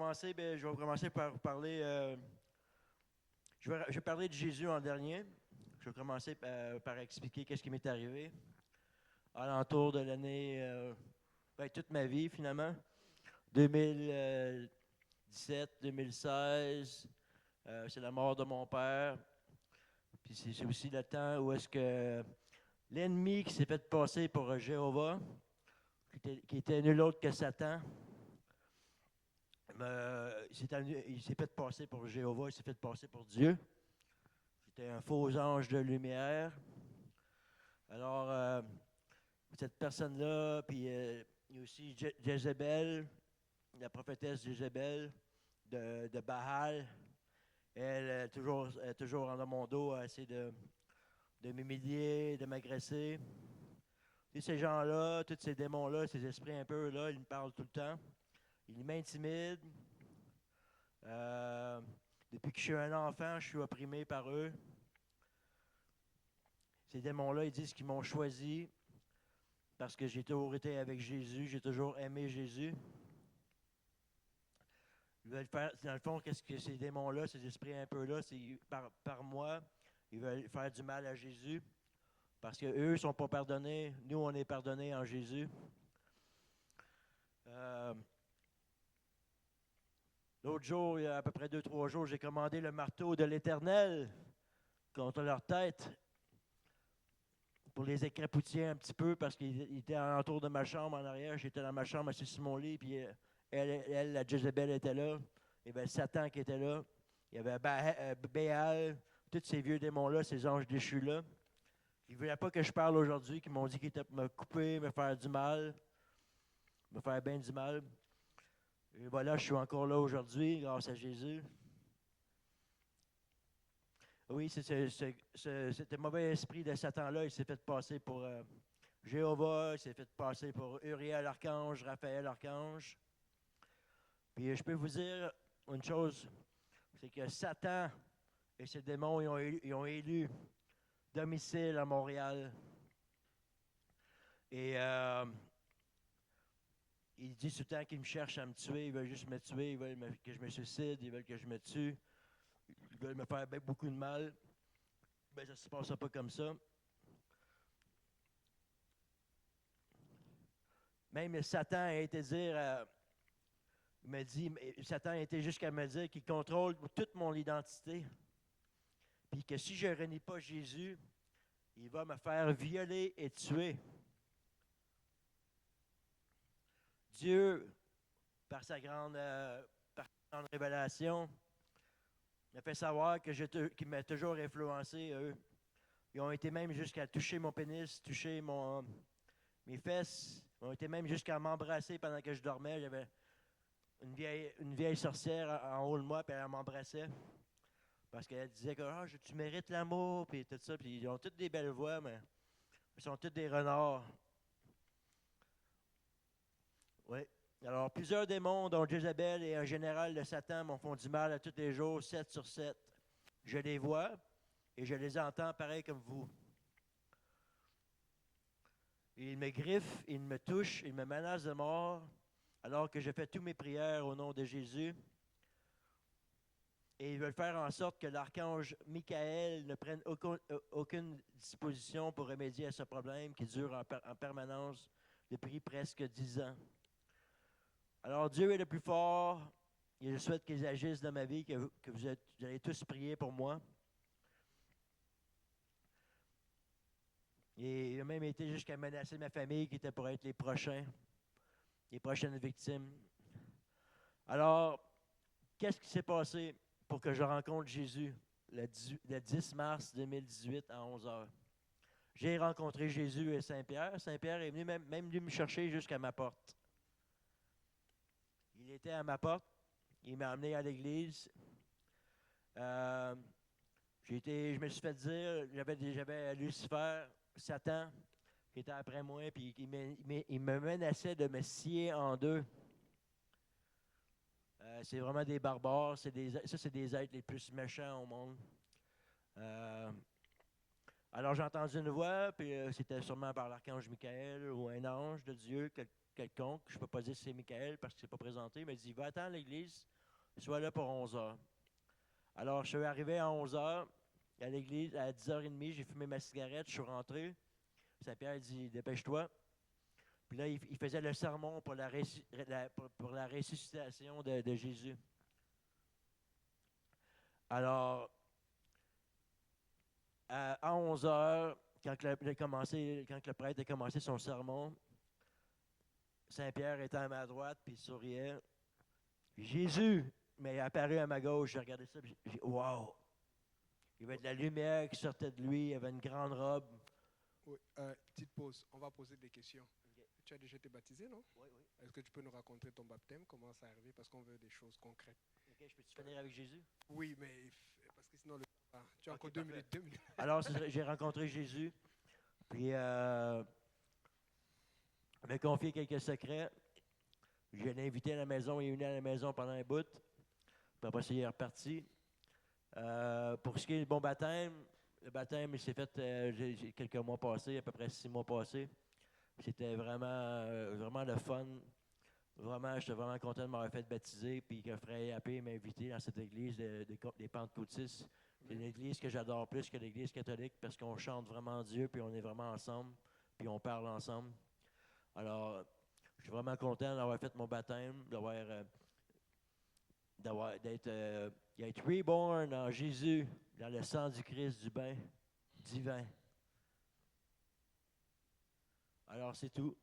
commencer, je vais commencer par parler. Je vais parler de Jésus en dernier. Je vais commencer par expliquer qu'est-ce qui m'est arrivé alentour de l'année, toute ma vie finalement, 2017, 2016. C'est la mort de mon père. Puis c'est aussi le temps où est-ce que l'ennemi qui s'est fait passer pour Jéhovah, qui était nul autre que Satan, il s'est fait passer pour Jéhovah, il s'est fait passer pour Dieu. C'était un faux ange de lumière. Alors, cette personne-là, puis il y a aussi Jézabel, la prophétesse Jézabel de Baal. Elle est toujours dans mon dos à essayer de m'humilier, de m'agresser. Et ces gens-là, tous ces démons-là, ces esprits un peu, là, ils me parlent tout le temps. Ils m'intimident. Euh, Depuis que je suis un enfant, je suis opprimé par eux. Ces démons-là, ils disent qu'ils m'ont choisi parce que j'ai toujours été avec Jésus, j'ai toujours aimé Jésus. Ils veulent faire, dans le fond, qu'est-ce que ces démons-là, ces esprits un peu là, c'est par moi, ils veulent faire du mal à Jésus parce qu'eux ne sont pas pardonnés. Nous, on est pardonnés en Jésus. Euh, L'autre jour, il y a à peu près 2, 3 jours, j'ai commandé le marteau de l'Éternel contre leur tête pour les écrapoutier un petit peu parce qu'il était alentour de ma chambre en arrière. J'étais dans ma chambre assis sur mon lit, puis la Jézabel était là. Il y avait Satan qui était là. Il y avait Béal, tous ces vieux démons-là, ces anges déchus-là. Ils ne voulaient pas que je parle aujourd'hui, qui m'ont dit qu'ils étaient pour me couper, me faire du mal, me faire bien du mal. Et voilà, je suis encore là aujourd'hui grâce à Jésus. Oui, c'était mauvais esprit de Satan-là. Il s'est fait passer pour Jéhovah, il s'est fait passer pour Uriel l'archange, Raphaël l'archange. Puis je peux vous dire une chose, c'est que Satan et ses démons, ils ont élu domicile à Montréal. Et ils disent tout le temps qu'ils me cherchent à me tuer, ils veulent juste me tuer, ils veulent que je me suicide, ils veulent que je me tue, ils veulent me faire beaucoup de mal. Ça ne se passe pas comme ça. Même Satan a été dire, il m'a dit, Satan a été jusqu'à me dire qu'il contrôle toute mon identité. Puis que si je ne renie pas Jésus, il va me faire violer et tuer. Dieu, par sa grande révélation, m'a fait savoir qu'il m'a toujours influencé, eux. Ils ont été même jusqu'à toucher mon pénis, toucher mes fesses. Ils ont été même jusqu'à m'embrasser pendant que je dormais. J'avais une vieille sorcière en haut de moi, puis elle m'embrassait. Parce qu'elle disait que tu mérites l'amour, puis tout ça. Puis ils ont toutes des belles voix, mais ils sont tous des renards. Oui. Alors, plusieurs démons, dont Jézabel et un général de Satan, m'ont fait du mal à tous les jours, 7 sur 7. Je les vois et je les entends pareil comme vous. Ils me griffent, ils me touchent, ils me menacent de mort, alors que je fais toutes mes prières au nom de Jésus. Et ils veulent faire en sorte que l'archange Michael ne prenne aucune disposition pour remédier à ce problème qui dure en permanence depuis presque 10 ans. Alors Dieu est le plus fort et je souhaite qu'ils agissent dans ma vie, que vous allez tous prier pour moi. Et il a même été jusqu'à menacer ma famille qui était pour être les prochaines victimes. Alors, qu'est-ce qui s'est passé pour que je rencontre Jésus le 10 mars 2018 à 11 heures? J'ai rencontré Jésus et Saint-Pierre. Saint-Pierre est venu même venu me chercher jusqu'à ma porte. Il était à ma porte. Il m'a amené à l'église. Je me suis fait dire, j'avais Lucifer, Satan, qui était après moi, puis il me menaçait de me scier en deux. C'est vraiment des barbares. C'est des êtres les plus méchants au monde. Alors j'ai entendu une voix, puis c'était sûrement par l'archange Michael ou un ange de Dieu, quelconque. Je ne peux pas dire que c'est Michael parce qu'il ne s'est pas présenté, mais il dit, va-t'en à l'église, sois là pour 11 heures. Alors, je suis arrivé à 11 heures à l'église, à 10h30, j'ai fumé ma cigarette, je suis rentré. Saint-Pierre dit, dépêche-toi. Puis là, il faisait le sermon pour pour la ressuscitation de Jésus. Alors, à 11 heures, quand le prêtre a commencé son sermon, Saint-Pierre était à ma droite, puis il souriait. Puis Jésus m'est apparu à ma gauche. J'ai regardé ça, puis j'ai dit, wow! Il y avait de la lumière qui sortait de lui, il avait une grande robe. Oui, petite pause, on va poser des questions. Okay. Tu as déjà été baptisé, non? Oui, oui. Est-ce que tu peux nous raconter ton baptême, comment ça est arrivé, parce qu'on veut des choses concrètes. Ok, je peux-tu finir avec Jésus? Oui, mais parce que sinon, tu as encore parfait. 2 minutes. Alors, j'ai rencontré Jésus, puis il m'a confié quelques secrets. Je l'ai invité à la maison, il est venu à la maison pendant un bout, puis après ça, il est reparti. Pour ce qui est du bon baptême, le baptême, il s'est fait j'ai quelques mois passés, à peu près 6 mois passés. C'était vraiment le fun. Vraiment, j'étais vraiment content de m'avoir fait baptiser, puis que Frère AP m'a invité dans cette église des Pentecôtistes. C'est une église que j'adore plus que l'église catholique parce qu'on chante vraiment Dieu, puis on est vraiment ensemble, puis on parle ensemble. Alors, je suis vraiment content d'avoir fait mon baptême, d'être reborn en Jésus, dans le sang du Christ, du bain divin. Alors, c'est tout.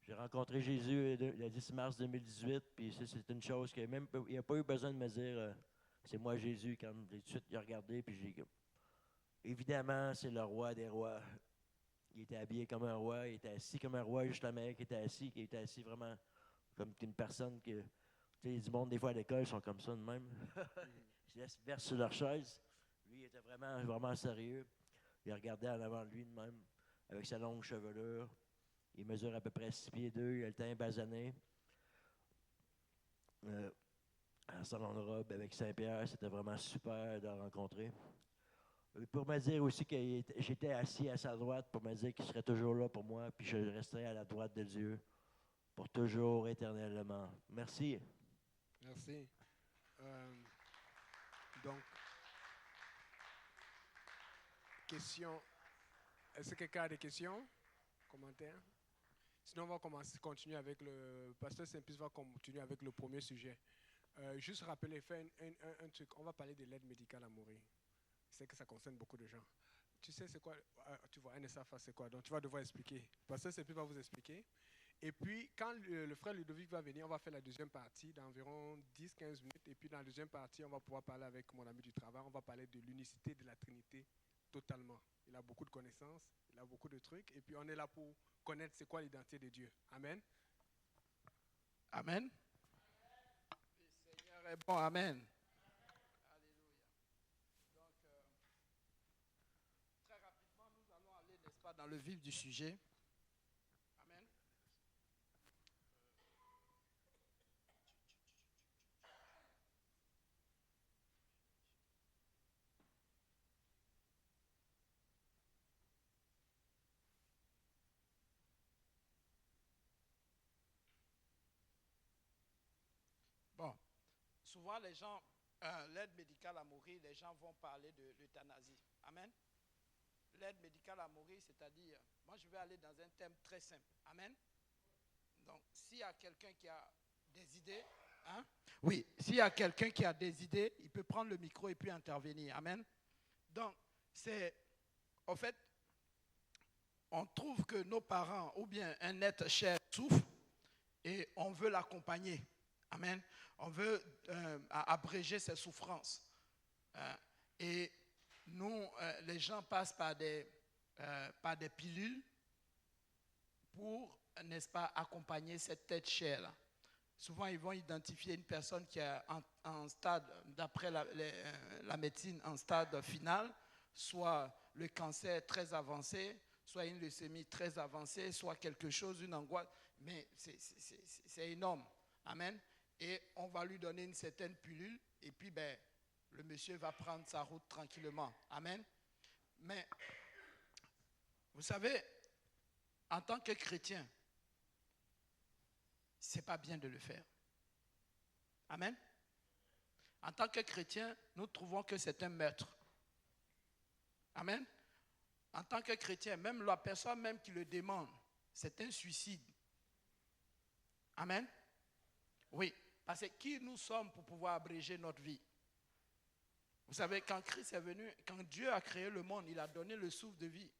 J'ai rencontré Jésus le 10 mars 2018, puis ça, c'est une chose que même il n'a pas eu besoin de me dire c'est moi Jésus, quand j'ai tout de suite regardé, puis j'ai évidemment, c'est le roi des rois. Il était habillé comme un roi, il était assis comme un roi, juste la mère qui était assis vraiment comme une personne que. Tu sais, du monde, des fois à l'école, ils sont comme ça de même. Ils se laissent verser sur leur chaise. Lui, il était vraiment sérieux. Il regardait en avant de lui de même, avec sa longue chevelure. Il mesure à peu près 6 pieds 2, il a le teint basané. En salon de robe avec Saint-Pierre, c'était vraiment super de le rencontrer. Pour me dire aussi que j'étais assis à sa droite, pour me dire qu'il serait toujours là pour moi, puis je resterai à la droite de Dieu pour toujours, éternellement. Merci. Merci. Donc, question. Est-ce que quelqu'un a des questions, commentaires? Sinon, on va continuer avec le pasteur Saint-Pierre va continuer avec le premier sujet. Juste rappeler, faire un truc. On va parler de l'aide médicale à mourir. Je sais que ça concerne beaucoup de gens. Tu sais c'est quoi? Tu vois, NSAFA, c'est quoi? Donc, tu vas devoir expliquer. Le pasteur Saint-Pierre va vous expliquer. Et puis, quand le frère Ludovic va venir, on va faire la deuxième partie d'environ 10-15 minutes. Et puis, dans la deuxième partie, on va pouvoir parler avec mon ami du travail. On va parler de l'unicité de la Trinité totalement. Il a beaucoup de connaissances, il a beaucoup de trucs. Et puis, on est là pour connaître c'est quoi l'identité de Dieu. Amen. Amen. Le Seigneur est bon. Amen. Alléluia. Donc, très rapidement, nous allons aller, n'est-ce pas, dans le vif du sujet. Amen. Bon, souvent les gens, l'aide médicale à mourir, les gens vont parler de l'euthanasie. Amen. L'aide médicale à mourir, c'est-à-dire, moi je vais aller dans un thème très simple. Amen. Donc, s'il y a quelqu'un qui a des idées, hein? Oui, s'il y a quelqu'un qui a des idées, il peut prendre le micro et puis intervenir. Amen. Donc, c'est, en fait, on trouve que nos parents ou bien un être cher souffre et on veut l'accompagner. Amen. On veut abréger ses souffrances. Et nous, les gens passent par des pilules pour, n'est-ce pas, accompagner cette tête chère-là. Souvent, ils vont identifier une personne qui est en stade, d'après la médecine, en stade final, soit le cancer très avancé, soit une leucémie très avancée, soit quelque chose, une angoisse. Mais c'est énorme. Amen. Et on va lui donner une certaine pilule, et puis le monsieur va prendre sa route tranquillement. Amen. Mais, vous savez, en tant que chrétien, ce n'est pas bien de le faire. Amen. En tant que chrétien, nous trouvons que c'est un meurtre. Amen. En tant que chrétien, même la personne même qui le demande, c'est un suicide. Amen. Oui, parce que qui nous sommes pour pouvoir abréger notre vie? Vous savez, quand Christ est venu, quand Dieu a créé le monde, il a donné le souffle de vie.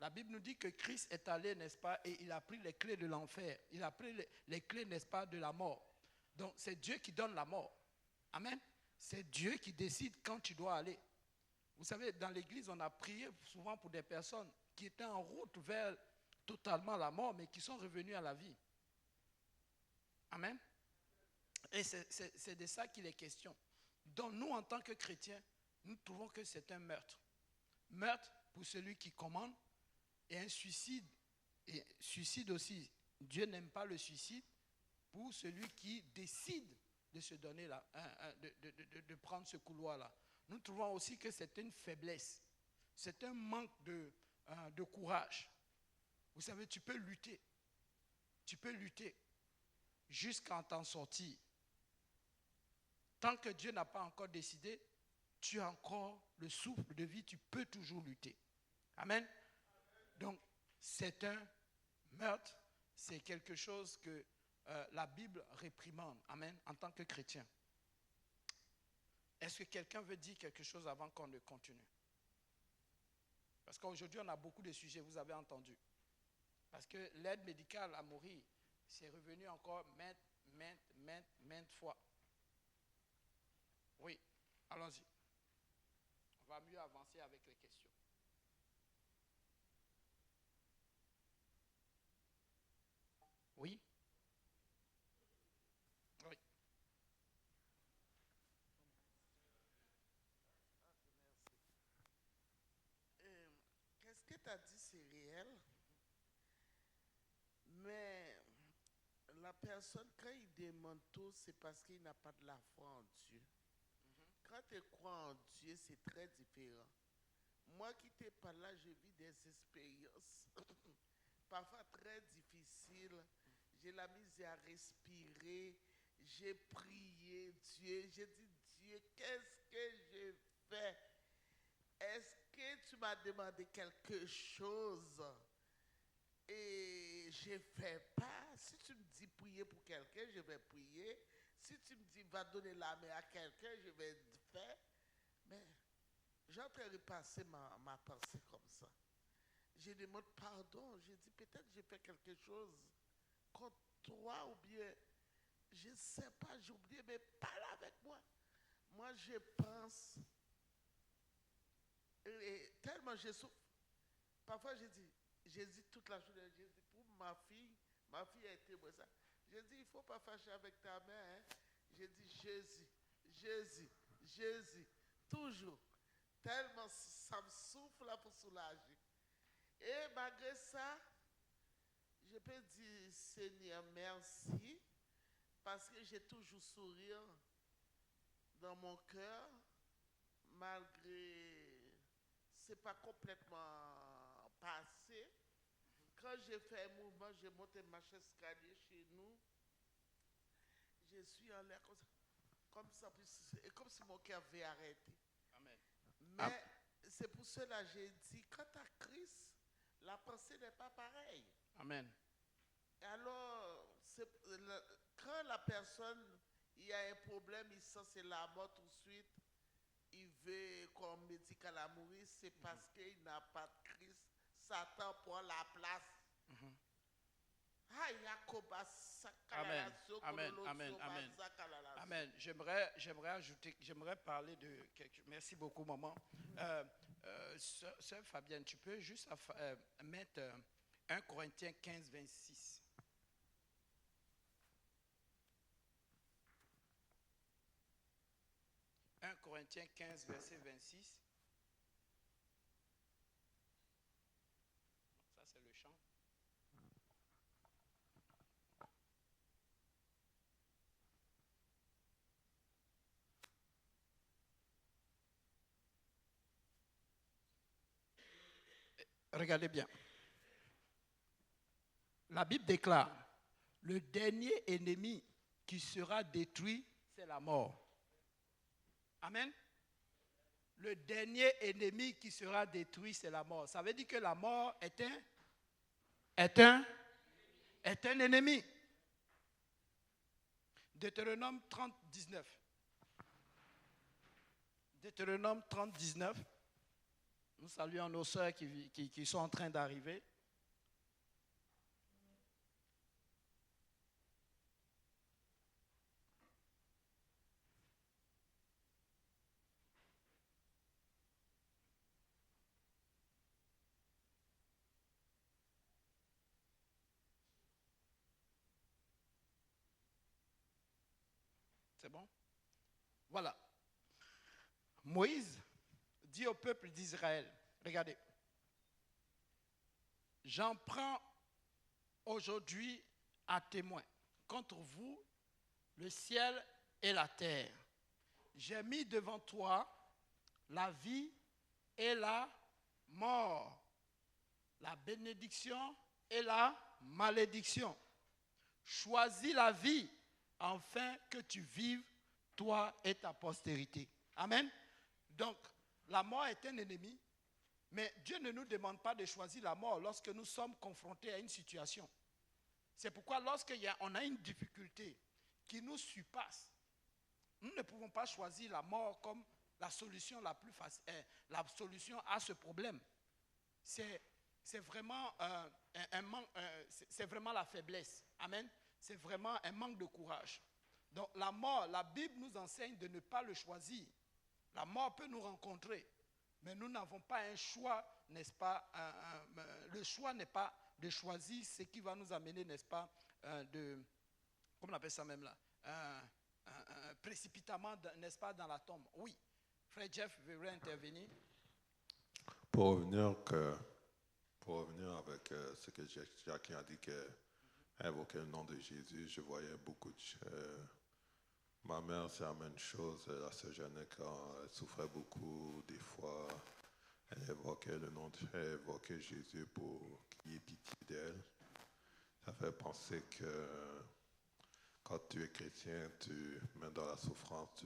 La Bible nous dit que Christ est allé, n'est-ce pas, et il a pris les clés de l'enfer. Il a pris les clés, n'est-ce pas, de la mort. Donc, c'est Dieu qui donne la mort. Amen. C'est Dieu qui décide quand tu dois aller. Vous savez, dans l'église, on a prié souvent pour des personnes qui étaient en route vers totalement la mort, mais qui sont revenues à la vie. Amen. Et c'est de ça qu'il est question. Donc, nous, en tant que chrétiens, nous trouvons que c'est un meurtre. Meurtre pour celui qui commande et un suicide. Et suicide aussi. Dieu n'aime pas le suicide pour celui qui décide de se donner là, de prendre ce couloir-là. Nous trouvons aussi que c'est une faiblesse. C'est un manque de courage. Vous savez, tu peux lutter. Tu peux lutter jusqu'à t'en sortir. Tant que Dieu n'a pas encore décidé, tu as encore le souffle de vie, tu peux toujours lutter. Amen. Donc, c'est un meurtre, c'est quelque chose que la Bible réprimande. Amen. En tant que chrétien. Est-ce que quelqu'un veut dire quelque chose avant qu'on ne continue? Parce qu'aujourd'hui, on a beaucoup de sujets, vous avez entendu. Parce que l'aide médicale à mourir, c'est revenu encore maintes fois. Oui, allons-y. On va mieux avancer avec les questions. Oui? Oui. Qu'est-ce que tu as dit, c'est réel. Mais la personne, quand il demande tout, c'est parce qu'il n'a pas de la foi en Dieu. Quand tu crois en Dieu, c'est très différent. Moi qui n'étais pas là, j'ai vu des expériences parfois très difficiles. J'ai la misère à respirer. J'ai prié Dieu. J'ai dit, Dieu, qu'est-ce que je fais? Est-ce que tu m'as demandé quelque chose? Et je ne fais pas. Si tu me dis prier pour quelqu'un, je vais prier. Si tu me dis va donner la main à quelqu'un, je vais faire. Mais j'entends repasser ma pensée comme ça. Je demande pardon. Je dis peut-être j'ai fait quelque chose contre toi ou bien je ne sais pas, j'ai oublié, mais parle avec moi. Moi, je pense, et tellement je souffre. Parfois, j'hésite toute la journée. J'ai dit pour ma fille a été moi ça. J'ai dit, il ne faut pas fâcher avec ta mère. Hein. J'ai dit Jésus, toujours. Tellement ça me souffle là pour soulager. Et malgré ça, je peux dire, Seigneur, merci, parce que j'ai toujours sourire dans mon cœur, malgré c'est pas complètement passé. Quand j'ai fait un mouvement, j'ai monté ma chaise escalier chez nous, je suis en l'air comme ça, comme si mon cœur avait arrêté. Amen. Mais c'est pour cela que j'ai dit, quand tu as Christ, la pensée n'est pas pareille. Amen. Alors, quand la personne, il y a un problème, il sent c'est la mort tout de suite, il veut comme médical à mourir, c'est parce qu'il n'a pas de Christ. Satan prend la place. Amen. Amen. Amen. Amen. Amen. J'aimerais ajouter, j'aimerais parler de quelque chose. Merci beaucoup, maman. Sœur Fabienne, tu peux juste mettre 1 Corinthiens 15, 26. 1 Corinthiens 15, verset 26. Ça, c'est le chant. Regardez bien. La Bible déclare, le dernier ennemi qui sera détruit, c'est la mort. Amen. Le dernier ennemi qui sera détruit, c'est la mort. Ça veut dire que la mort est un ennemi. Deutéronome 30, 19. Deutéronome 30, 19. Nous saluons nos sœurs qui sont en train d'arriver. C'est bon? Voilà. Moïse dit au peuple d'Israël, regardez, j'en prends aujourd'hui à témoin contre vous le ciel et la terre. J'ai mis devant toi la vie et la mort, la bénédiction et la malédiction. Choisis la vie afin que tu vives, toi et ta postérité. Amen. Donc, la mort est un ennemi, mais Dieu ne nous demande pas de choisir la mort lorsque nous sommes confrontés à une situation. C'est pourquoi lorsqu'on a une difficulté qui nous surpasse, nous ne pouvons pas choisir la mort comme la solution la plus facile, la solution à ce problème. C'est vraiment c'est vraiment la faiblesse. Amen. C'est vraiment un manque de courage. Donc la mort, la Bible nous enseigne de ne pas le choisir. La mort peut nous rencontrer, mais nous n'avons pas un choix, n'est-ce pas? Le choix n'est pas de choisir ce qui va nous amener, n'est-ce pas, comment on appelle ça même là, précipitamment, n'est-ce pas, dans la tombe. Oui, Frère Jeff veut intervenir. Pour revenir avec ce que Jackie a dit, invoquer le nom de Jésus, je voyais beaucoup de... ma mère, c'est la même chose. La sœur Jeannette, quand elle souffrait beaucoup, des fois, elle évoquait le nom de Dieu, elle évoquait Jésus pour qu'il y ait pitié d'elle. Ça fait penser que quand tu es chrétien, même dans la souffrance,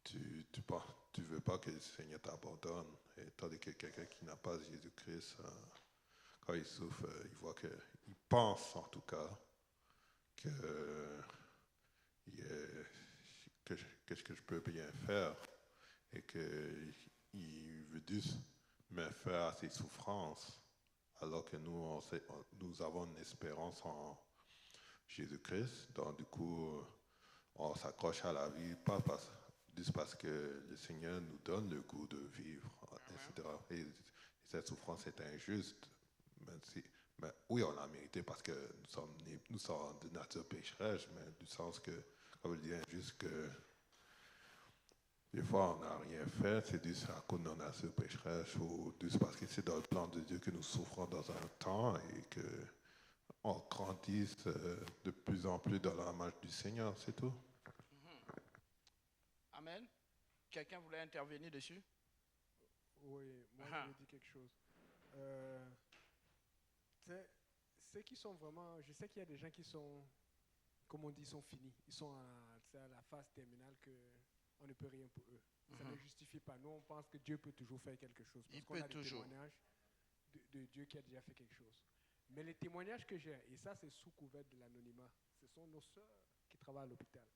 tu veux pas que le Seigneur t'abandonne. Et tandis que quelqu'un qui n'a pas Jésus-Christ, quand il souffre, il voit il pense en tout cas qu'est-ce que je peux bien faire et qu'il veut juste me faire à ses souffrances, alors que nous avons une espérance en Jésus-Christ. Donc du coup, on s'accroche à la vie, pas juste parce que le Seigneur nous donne le goût de vivre, etc. Et cette souffrance est injuste, mais oui, on l'a mérité parce que nous sommes de nature pécheresse, mais du sens que, comme je dis, injuste que des fois on n'a rien fait, c'est juste à cause de notre nature pécheresse ou juste parce que c'est dans le plan de Dieu que nous souffrons dans un temps et qu'on grandisse de plus en plus dans la marche du Seigneur, c'est tout. Amen. Quelqu'un voulait intervenir dessus? Oui, moi je veux dire quelque chose. Ceux qui sont vraiment, je sais qu'il y a des gens qui sont, comme on dit, sont finis. Ils sont à la phase terminale qu'on ne peut rien pour eux. Ça ne justifie pas. Nous, on pense que Dieu peut toujours faire quelque chose. Parce qu'on a des témoignages de Dieu qui a déjà fait quelque chose. Mais les témoignages que j'ai, et ça c'est sous couvert de l'anonymat, ce sont nos sœurs qui travaillent à l'hôpital.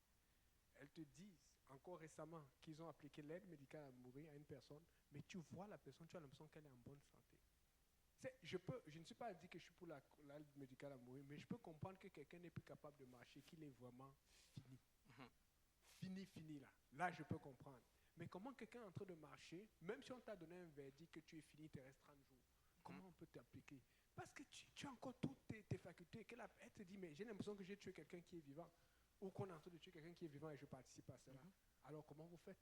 Elles te disent, encore récemment, qu'ils ont appliqué l'aide médicale à mourir à une personne, mais tu vois la personne, tu as l'impression qu'elle est en bonne santé. Je ne suis pas dit que je suis pour l'aide médicale à mourir, mais je peux comprendre que quelqu'un n'est plus capable de marcher, qu'il est vraiment fini. Fini là. Là, je peux comprendre. Mais comment quelqu'un est en train de marcher, même si on t'a donné un verdict que tu es fini, il te reste 30 jours, comment on peut t'appliquer? Parce que tu as encore toutes tes facultés. Elle te dit, mais j'ai l'impression que j'ai tué quelqu'un qui est vivant. Ou qu'on est en train de tuer quelqu'un qui est vivant et je participe à cela. Alors comment vous faites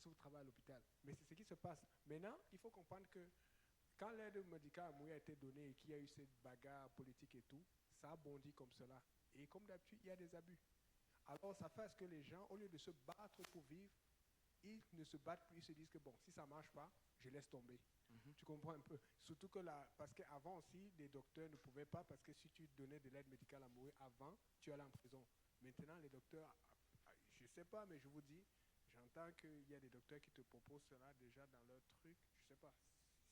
si vous travaillez à l'hôpital? Mais c'est ce qui se passe. Maintenant, il faut comprendre que quand l'aide médicale à mourir a été donnée et qu'il y a eu cette bagarre politique et tout, ça a bondi comme cela. Et comme d'habitude, il y a des abus. Alors ça fait à ce que les gens, au lieu de se battre pour vivre, ils ne se battent plus, ils se disent que bon, si ça ne marche pas, je laisse tomber. Mhm. Tu comprends un peu? Surtout que parce qu'avant aussi, les docteurs ne pouvaient pas, parce que si tu donnais de l'aide médicale à mourir avant, tu allais en prison. Maintenant, les docteurs, je ne sais pas, mais je vous dis, j'entends qu'il y a des docteurs qui te proposent cela déjà dans leur truc. Je ne sais pas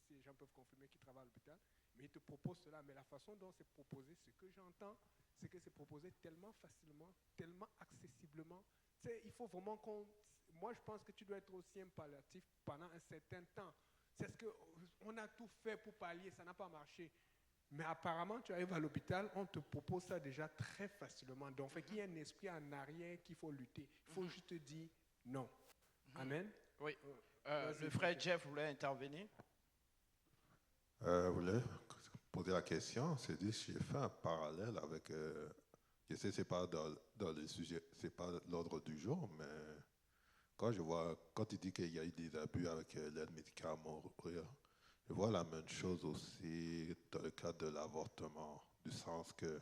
si les gens peuvent confirmer qu'ils travaillent à l'hôpital, mais ils te proposent cela. Mais la façon dont c'est proposé, ce que j'entends, c'est que c'est proposé tellement facilement, tellement accessiblement. Tu sais, il faut vraiment qu'on... Moi, je pense que tu dois être aussi un palliatif pendant un certain temps. C'est ce qu'on a tout fait pour pallier, ça n'a pas marché. Mais apparemment, tu arrives à l'hôpital, on te propose ça déjà très facilement. Donc, fait qu'il y a un esprit en arrière qu'il faut lutter. Il faut juste dire non. Amen. Oui. Vas-y, Le frère Michel. Jeff voulait intervenir. Je voulais poser la question. C'est dit, j'ai fait un parallèle avec. Je sais, c'est pas dans le sujet, c'est pas l'ordre du jour, mais quand il dit qu'il y a eu des abus avec l'aide médicale à mourir, je vois la même chose aussi dans le cadre de l'avortement, du sens que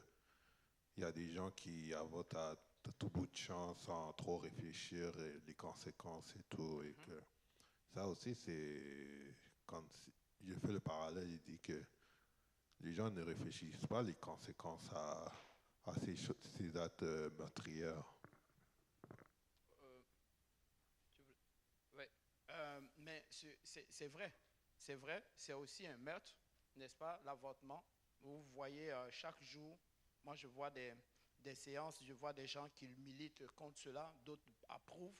il y a des gens qui avortent à tout bout de champ sans trop réfléchir et les conséquences et tout, et que ça aussi c'est quand je fais le parallèle, il dit que les gens ne réfléchissent pas les conséquences à ces actes meurtrières. Oui. Mais c'est vrai. C'est vrai. C'est aussi un meurtre, n'est-ce pas? L'avortement. Vous voyez chaque jour, moi je vois des séances, je vois des gens qui militent contre cela, d'autres approuvent.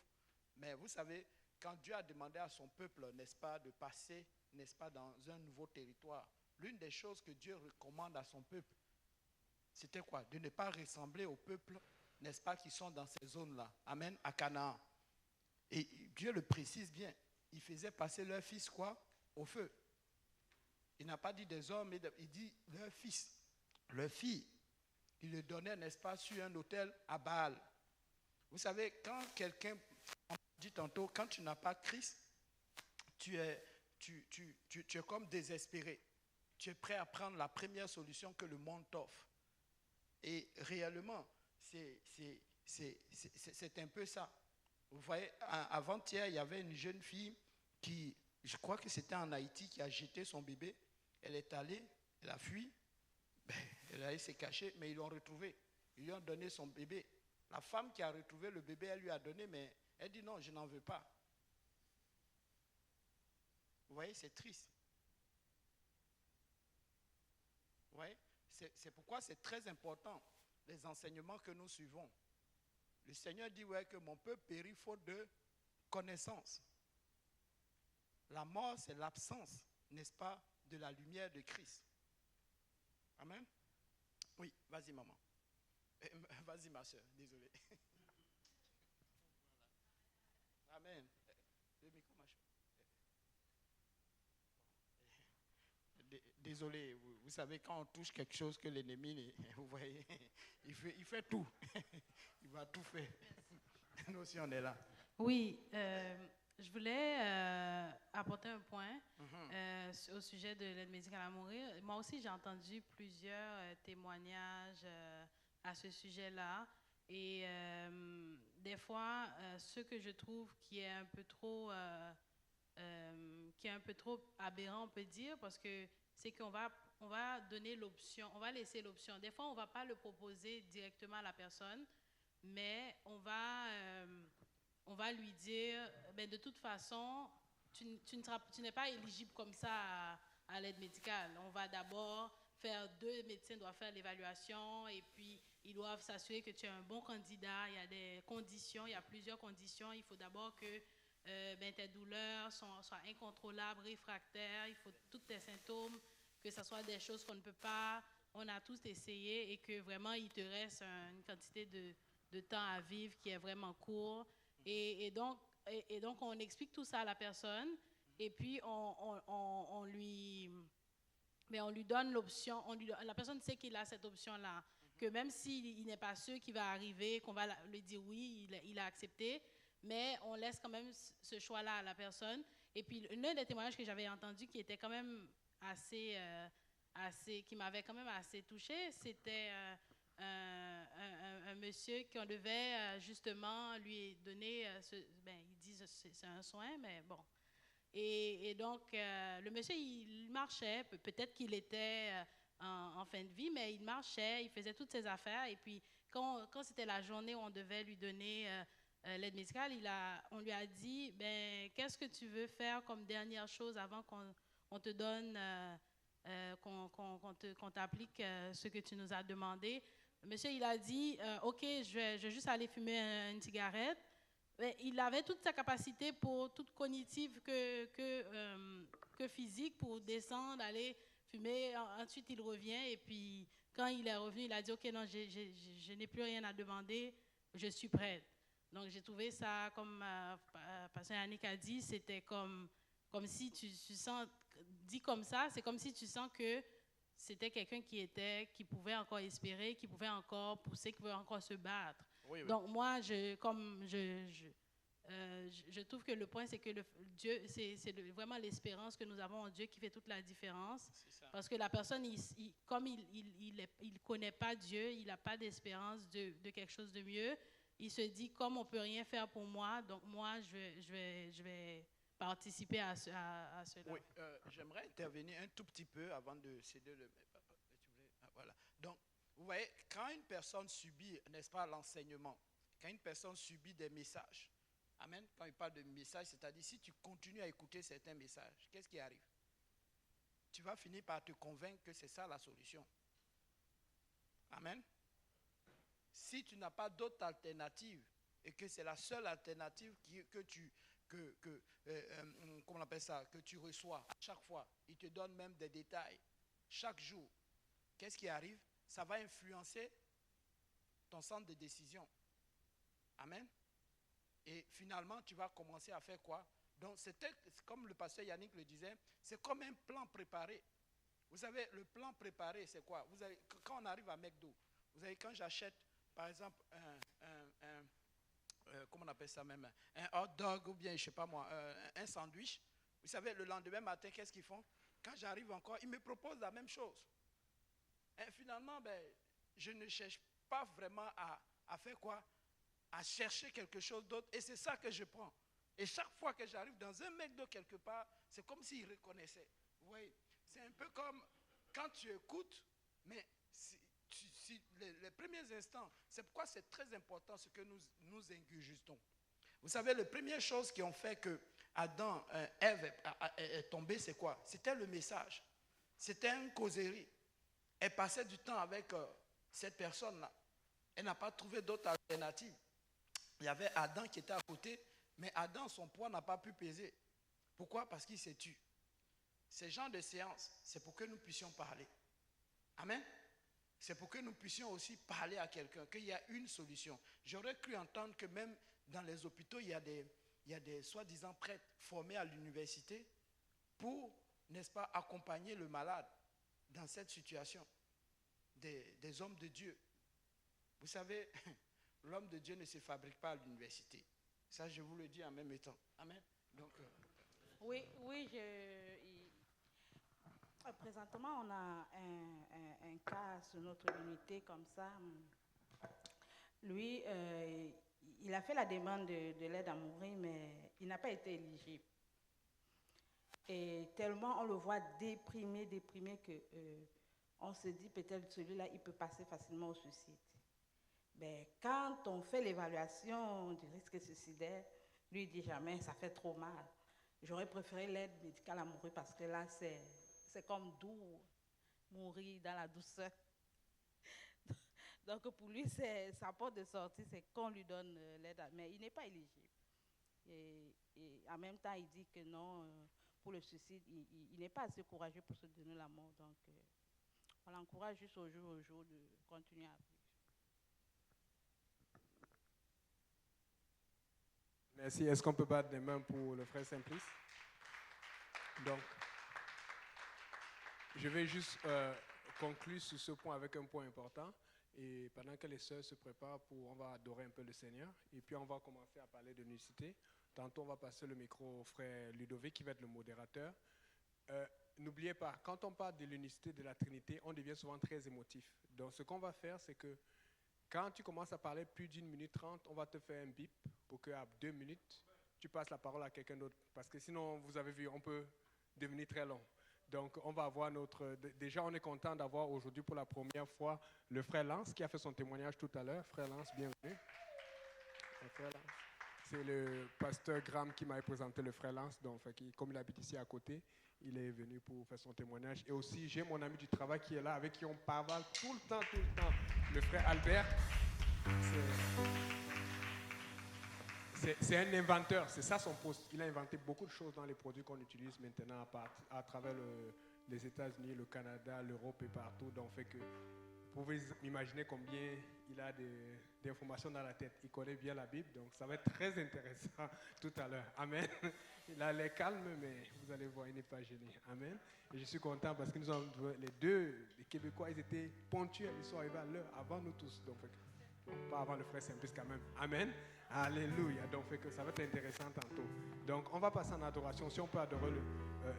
Mais vous savez, quand Dieu a demandé à son peuple, n'est-ce pas, de passer, n'est-ce pas, dans un nouveau territoire, l'une des choses que Dieu recommande à son peuple, c'était quoi? De ne pas ressembler aux peuples, n'est-ce pas, qui sont dans ces zones-là. Amen, à Canaan. Et Dieu le précise bien. Il faisait passer leur fils quoi? Au feu. Il n'a pas dit des hommes, il dit leur fils, leur fille. Il le donnait, n'est-ce pas, sur un autel à Baal. Vous savez, quand quelqu'un, on dit tantôt, quand tu n'as pas Christ, tu es comme désespéré. Tu es prêt à prendre la première solution que le monde t'offre. Et réellement, c'est un peu ça. Vous voyez, avant-hier, il y avait une jeune fille qui, je crois que c'était en Haïti, qui a jeté son bébé. Elle est allée, elle a fui, elle a allé se cacher, mais ils l'ont retrouvé. Ils lui ont donné son bébé. La femme qui a retrouvé le bébé, elle lui a donné, mais elle dit non, je n'en veux pas. Vous voyez, c'est triste. Vous voyez, c'est pourquoi c'est très important, les enseignements que nous suivons. Le Seigneur dit ouais, que mon peuple périt faute de connaissance. La mort, c'est l'absence, n'est-ce pas, de la lumière de Christ. Amen. Oui, vas-y maman. Vas-y ma soeur, désolé. Amen. Le micro marche. Désolé, vous savez, quand on touche quelque chose que l'ennemi, vous voyez, il fait tout. Il va tout faire. Nous aussi, on est là. Oui, je voulais apporter un point au sujet de l'aide médicale à mourir. Moi aussi, j'ai entendu plusieurs témoignages à ce sujet-là. Et des fois, ce que je trouve qui est un peu trop aberrant, on peut dire, parce que c'est qu'on va donner l'option, on va laisser l'option. Des fois, on ne va pas le proposer directement à la personne, mais on va lui dire, ben de toute façon, tu n'es pas éligible comme ça à l'aide médicale. On va d'abord faire, 2 médecins doivent faire l'évaluation et puis ils doivent s'assurer que tu es un bon candidat. Il y a des conditions, il y a plusieurs conditions. Il faut d'abord que tes douleurs soient incontrôlables, réfractaires. Il faut tous tes symptômes, que ce soit des choses qu'on ne peut pas. On a tous essayé et que vraiment il te reste une quantité de temps à vivre qui est vraiment court. Et donc, on explique tout ça à la personne et puis on lui donne l'option. La personne sait qu'il a cette option-là, que même s'il n'est pas sûr qu'il va arriver, qu'on va lui dire oui, il a accepté, mais on laisse quand même ce choix-là à la personne. Et puis, l'un des témoignages que j'avais entendu qui était quand même qui m'avait quand même assez touchée, c'était un un monsieur qu'on devait justement lui donner, ils disent c'est un soin, mais bon. Et donc, le monsieur, il marchait, peut-être qu'il était en fin de vie, mais il marchait, il faisait toutes ses affaires. Et puis, quand c'était la journée où on devait lui donner l'aide médicale, on lui a dit, qu'est-ce que tu veux faire comme dernière chose avant qu'on te donne, qu'on t'applique ce que tu nous as demandé? Le monsieur, il a dit, OK, je vais juste aller fumer une cigarette. Mais il avait toute sa capacité toute cognitive que physique pour descendre, aller fumer. Ensuite, il revient et puis quand il est revenu, il a dit « Ok, non, je n'ai plus rien à demander, je suis prête. » Donc, j'ai trouvé ça, comme Pasteur Yannick a dit, c'était comme si tu sens, dit comme ça, c'est comme si tu sens que c'était quelqu'un qui pouvait encore espérer, qui pouvait encore pousser, qui pouvait encore se battre. Oui, oui. Donc, moi, je trouve que le point, c'est que Dieu, c'est vraiment l'espérance que nous avons en Dieu qui fait toute la différence. Parce que la personne, comme il ne connaît pas Dieu, il n'a pas d'espérance de quelque chose de mieux, il se dit, comme on ne peut rien faire pour moi, donc moi, je vais participer à cela. Oui, j'aimerais intervenir un tout petit peu avant de céder le... Voilà. Donc, vous voyez, quand une personne subit, n'est-ce pas, l'enseignement, quand une personne subit des messages, amen, quand il parle de messages, c'est-à-dire si tu continues à écouter certains messages, qu'est-ce qui arrive? Tu vas finir par te convaincre que c'est ça la solution. Amen. Si tu n'as pas d'autre alternative et que c'est la seule alternative comment on appelle ça, que tu reçois à chaque fois, il te donne même des détails chaque jour. Qu'est-ce qui arrive? Ça va influencer ton centre de décision. Amen. Et finalement, tu vas commencer à faire quoi? Donc, c'était comme le pasteur Yannick le disait, c'est comme un plan préparé. Vous savez, le plan préparé, c'est quoi? Vous avez, quand on arrive à McDo, vous savez, quand j'achète, par exemple, comment on appelle ça même? Un hot dog ou bien, je ne sais pas moi, un sandwich. Vous savez, le lendemain matin, qu'est-ce qu'ils font? Quand j'arrive encore, ils me proposent la même chose. Et finalement, je ne cherche pas vraiment à faire quoi? À chercher quelque chose d'autre. Et c'est ça que je prends. Et chaque fois que j'arrive dans un McDo quelque part, c'est comme s'il reconnaissait. Vous voyez? C'est un peu comme quand tu écoutes, mais les premiers instants, c'est pourquoi c'est très important ce que nous ingurgitons. Vous savez, les premières choses qui ont fait que Adam, Ève est tombée, c'est quoi? C'était le message. C'était une causerie. Elle passait du temps avec cette personne-là. Elle n'a pas trouvé d'autre alternative. Il y avait Adam qui était à côté, mais Adam, son poids n'a pas pu peser. Pourquoi? Parce qu'il s'est tué. Ces genres de séances, c'est pour que nous puissions parler. Amen. C'est pour que nous puissions aussi parler à quelqu'un, qu'il y a une solution. J'aurais cru entendre que même dans les hôpitaux, il y a des soi-disant prêtres formés à l'université pour, n'est-ce pas, accompagner le malade dans cette situation. Des hommes de Dieu. Vous savez, l'homme de Dieu ne se fabrique pas à l'université. Ça, je vous le dis en même temps. Amen. Donc, Oui, présentement, on a un cas sur notre unité comme ça. Lui, il a fait la demande de l'aide à mourir, mais il n'a pas été éligible. Et tellement on le voit déprimé que on se dit peut-être celui-là, il peut passer facilement au suicide. Mais quand on fait l'évaluation du risque suicidaire, lui il dit jamais, ça fait trop mal. J'aurais préféré l'aide médicale à mourir parce que là, c'est comme doux, mourir dans la douceur. Donc pour lui, sa porte de sortie, c'est qu'on lui donne l'aide, mais il n'est pas éligible. Et en même temps, il dit que non, pour le suicide, il n'est pas assez courageux pour se donner la mort. Donc on l'encourage juste au jour de continuer à vivre. Merci. Est-ce qu'on peut battre des mains pour le frère Simplice? Donc, je vais juste conclure sur ce point avec un point important. Et pendant que les sœurs se préparent, on va adorer un peu le Seigneur. Et puis, on va commencer à parler de l'unicité. Tantôt, on va passer le micro au frère Ludovic, qui va être le modérateur. N'oubliez pas, quand on parle de l'unicité de la Trinité, on devient souvent très émotif. Donc, ce qu'on va faire, c'est que Quand tu commences à parler plus d'1 minute 30, on va te faire un bip pour qu'à 2 minutes, tu passes la parole à quelqu'un d'autre. Parce que sinon, vous avez vu, on peut devenir très long. Donc, on va avoir notre... Déjà, on est content d'avoir aujourd'hui pour la première fois le frère Lance qui a fait son témoignage tout à l'heure. Frère Lance, bienvenue. Frère Lance. C'est le pasteur Graham qui m'a présenté le frère Lance. Donc, comme il habite ici à côté, il est venu pour faire son témoignage. Et aussi, j'ai mon ami du travail qui est là, avec qui on parle tout le temps. Le frère Albert. C'est un inventeur, c'est ça son poste. Il a inventé beaucoup de choses dans les produits qu'on utilise maintenant à travers les États-Unis, le Canada, l'Europe et partout. Donc, fait que vous pouvez imaginer combien il a d'informations dans la tête. Il connaît bien la Bible, donc ça va être très intéressant tout à l'heure. Amen. Il a l'air calme, mais vous allez voir, il n'est pas gêné. Amen. Et je suis content parce que les Québécois, ils étaient ponctuels, ils sont arrivés à l'heure avant nous tous. Donc, pas avant le frère Simplice quand même. Amen. Alléluia. Donc, fait que ça va être intéressant tantôt. Donc, on va passer en adoration. Si on peut adorer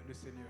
le Seigneur.